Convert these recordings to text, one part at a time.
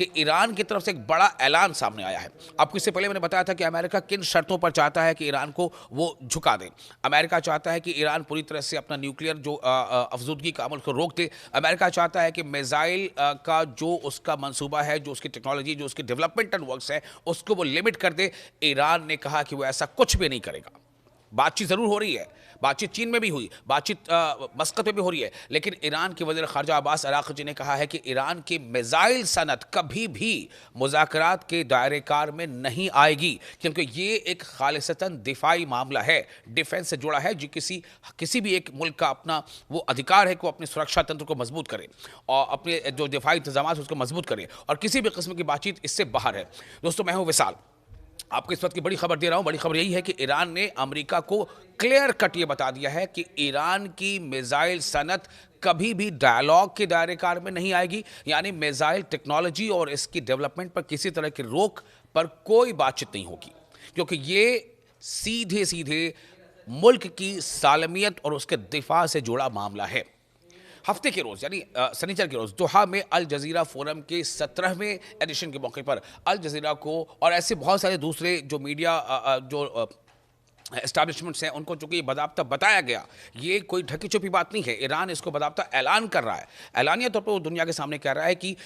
कि ईरान की तरफ से एक बड़ा ऐलान सामने आया है। आपको इससे पहले मैंने बताया था कि अमेरिका किन शर्तों पर चाहता है कि ईरान को वो झुका दे। अमेरिका चाहता है कि ईरान पूरी तरह से अपना न्यूक्लियर जो अफजूदगी का अमल को रोक दे। अमेरिका चाहता है कि मिसाइल का जो उसका मंसूबा है, जो उसकी टेक्नोलॉजी, जो उसकी डेवलपमेंटल वर्क्स है, उसको वो लिमिट कर दे। ईरान ने कहा कि वो ऐसा कुछ भी नहीं करेगा। बातचीत जरूर हो रही है, बातचीत चीन में भी हुई, बातचीत मस्कत में भी हो रही है, लेकिन ईरान के वज़ीर ख़ारजा अब्बास अराक़ची ने कहा है कि ईरान की मिसाइल सनत कभी भी मुज़ाकरात के दायरे कार में नहीं आएगी, क्योंकि ये एक खालिसतन दिफाई मामला है, डिफेंस से जुड़ा है, जो किसी भी एक मुल्क का अपना वो अधिकार है कि वो अपने सुरक्षा तंत्र को मजबूत करे और अपने जो दिफाई इंतजाम है उसको मजबूत करे, और किसी भी किस्म की बातचीत इससे बाहर है। दोस्तों, मैं हूँ विशाल, आपको इस वक्त की बड़ी खबर दे रहा हूं। बड़ी खबर यही है कि ईरान ने अमेरिका को क्लियर कट ये बता दिया है कि ईरान की मिसाइल सनत कभी भी डायलॉग के दायरे कार में नहीं आएगी, यानी मिसाइल टेक्नोलॉजी और इसकी डेवलपमेंट पर किसी तरह की रोक पर कोई बातचीत नहीं होगी, क्योंकि ये सीधे सीधे मुल्क की सालमियत और उसके दिफा से जुड़ा मामला है। हफ्ते के रोज़ यानी शनिचर के रोज़ दोहा में अल जज़ीरा फोरम के 17वें एडिशन के मौके पर अल जज़ीरा को और ऐसे बहुत सारे दूसरे जो मीडिया जो एस्टैब्लिशमेंट्स हैं उनको चूंकि बाज़ाब्ता बताया गया, ये कोई ढकी छुपी बात नहीं है। ईरान इसको बाज़ाब्ता ऐलान कर रहा है, ऐलानिया तौर पर वो दुनिया के सामने कह रहा है कि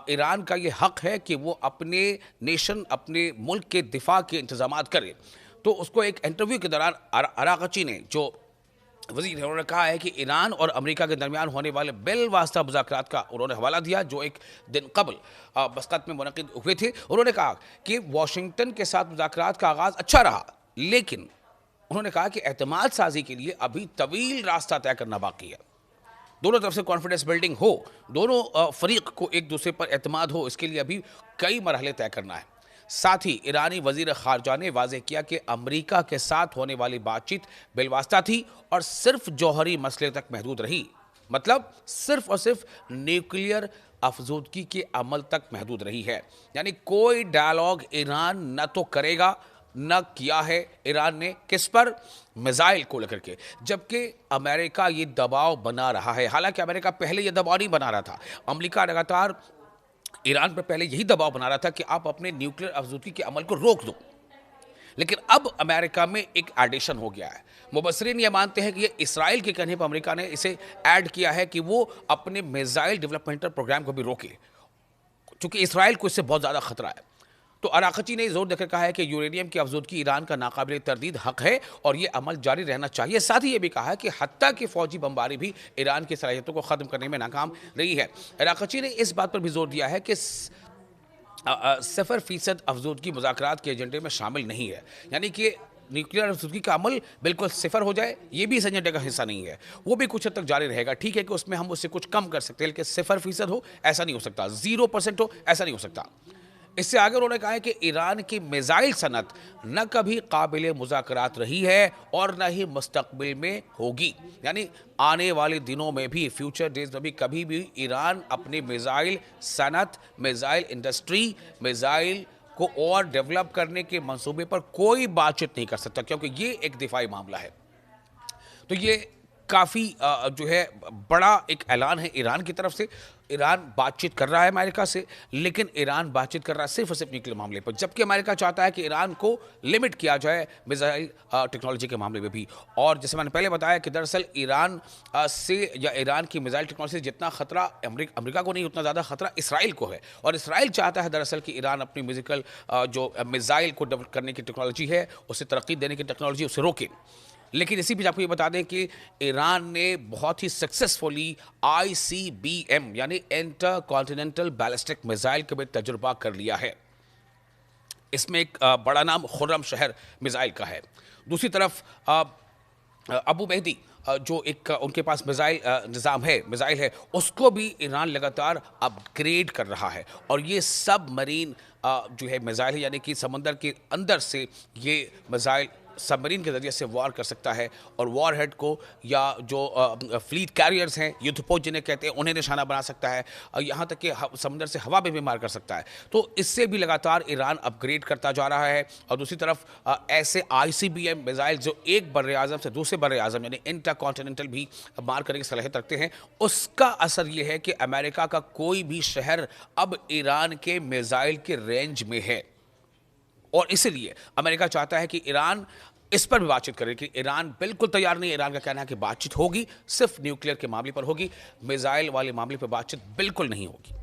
ईरान का ये हक है कि वो अपने नेशन, अपने मुल्क के दिफा के इंतजामात करे। तो उसको एक इंटरव्यू के दौरान अराग़ची ने, जो वज़ीर है, उन्होंने कहा है कि ईरान और अमेरिका के दरमियान होने वाले बिलवास्ता मुज़ाकरात का उन्होंने हवाला दिया, जो एक दिन कबल मस्कत में मुनक़िद हुए थे। उन्होंने कहा कि वाशिंगटन के साथ मुज़ाकरात का आगाज़ अच्छा रहा, लेकिन उन्होंने कहा कि एतमाद साजी के लिए अभी तवील रास्ता तय करना बाकी है। दोनों तरफ से कॉन्फिडेंस बिल्डिंग हो, दोनों फरीक को एक दूसरे पर एतमाद हो, इसके लिए अभी कई मरहले तय करना है। साथ ही ईरानी वजीर खारजा ने वाज़ेह किया कि अमेरिका के साथ होने वाली बातचीत बिलवास्ता थी और सिर्फ जौहरी मसले तक महदूद रही, मतलब सिर्फ और सिर्फ न्यूक्लियर अफजूदगी के अमल तक महदूद रही है। यानी कोई डायलॉग ईरान न तो करेगा, न किया है ईरान ने, किस पर? मिसाइल को लेकर के, जबकि अमेरिका ये दबाव बना रहा है। हालांकि अमेरिका पहले ये दबाव नहीं बना रहा था, अमेरिका लगातार ईरान पर पहले यही दबाव बना रहा था कि आप अपने न्यूक्लियर अफजूदगी के अमल को रोक दो, लेकिन अब अमेरिका में एक एडिशन हो गया है। मुबस्सिरीन ये मानते हैं कि ये इसराइल के कहने पर अमेरिका ने इसे ऐड किया है कि वो अपने मिसाइल डेवलपमेंटल प्रोग्राम को भी रोके, क्योंकि इसराइल को इससे बहुत ज़्यादा खतरा है। तो अराक़ची ने जोर देकर कहा है कि यूरेनियम की अफजूदगी ईरान का नाकाबिल तरदीद हक है और ये अमल जारी रहना चाहिए। साथ ही ये भी कहा है कि हत्ता की फौजी बमबारी भी ईरान की सलाहियतों को ख़त्म करने में नाकाम रही है। अराक़ची ने इस बात पर भी जोर दिया है कि 0% अफजूदगी मुज़ाकरात के एजेंडे में शामिल नहीं है, यानी कि न्यूक्लियर अफजूदगी का अमल बिल्कुल सिफर हो जाए, ये भी इस एजेंडे का हिस्सा नहीं है। वो भी कुछ हद तक जारी रहेगा। ठीक है कि उसमें हम उससे कुछ कम कर सकते हैं, लेकिन 0% हो ऐसा नहीं हो सकता, 0% हो ऐसा नहीं हो सकता। इससे आगे उन्होंने कहा है कि ईरान की मिसाइल सनत न कभी काबिल मुज़ाकरात रही है और न ही मुस्तकबिल में होगी, यानी आने वाले दिनों में भी, फ्यूचर डेज में भी कभी भी ईरान अपनी मिसाइल सनत, मिसाइल इंडस्ट्री, मिसाइल को और डेवलप करने के मंसूबे पर कोई बातचीत नहीं कर सकता, क्योंकि ये एक दिफाई मामला है। तो ये काफ़ी जो है बड़ा एक ऐलान है ईरान की तरफ से। ईरान बातचीत कर रहा है अमेरिका से, लेकिन ईरान बातचीत कर रहा है सिर्फ और सिर्फ न्यूक्लियर मामले पर, जबकि अमेरिका चाहता है कि ईरान को लिमिट किया जाए मिसाइल टेक्नोलॉजी के मामले में भी। और जैसे मैंने पहले बताया कि दरअसल ईरान से या ईरान की मिसाइल टेक्नोलॉजी से जितना खतरा अमेरिका को नहीं, उतना ज़्यादा खतरा इसराइल को है। और इसराइल चाहता है दरअसल कि ईरान अपनी म्यूजिकल जो मिसाइल को डेवलप करने की टेक्नोलॉजी है, उसे तरक्की देने की टेक्नोलॉजी, उसे रोके। लेकिन इसी बीच आपको ये बता दें कि ईरान ने बहुत ही सक्सेसफुली ICBM यानी इंटर कॉन्टिनेंटल बैलिस्टिक मिसाइल का भी तजुर्बा कर लिया है। इसमें एक बड़ा नाम खुर्रम शहर मिसाइल का है। दूसरी तरफ अबू मेहदी जो एक उनके पास निज़ाम है, मिसाइल है, उसको भी ईरान लगातार अपग्रेड कर रहा है। और ये सब मरीन जो है मिसाइल है, यानी कि समंदर के अंदर से ये मिसाइल सबमरीन के ज़रिए से वॉर कर सकता है और वॉर हेड को या जो फ्लीट कैरियर्स हैं, युद्धपोत जिन्हें कहते हैं, उन्हें निशाना बना सकता है और यहाँ तक कि समुद्र से हवा में भी मार कर सकता है। तो इससे भी लगातार ईरान अपग्रेड करता जा रहा है और दूसरी तरफ ऐसे ICBM मिसाइल जो एक बर्रे आज़म से दूसरे बर्रे आज़म यानी इंटरकॉन्टिनेंटल भी मार करने की सलाहियत रखते हैं, उसका असर ये है कि अमेरिका का कोई भी शहर अब ईरान के मिसाइल के रेंज में है और इसलिए अमेरिका चाहता है कि ईरान इस पर भी बातचीत करे कि ईरान बिल्कुल तैयार नहीं है। ईरान का कहना है कि बातचीत होगी, सिर्फ न्यूक्लियर के मामले पर होगी, मिसाइल वाले मामले पर बातचीत बिल्कुल नहीं होगी।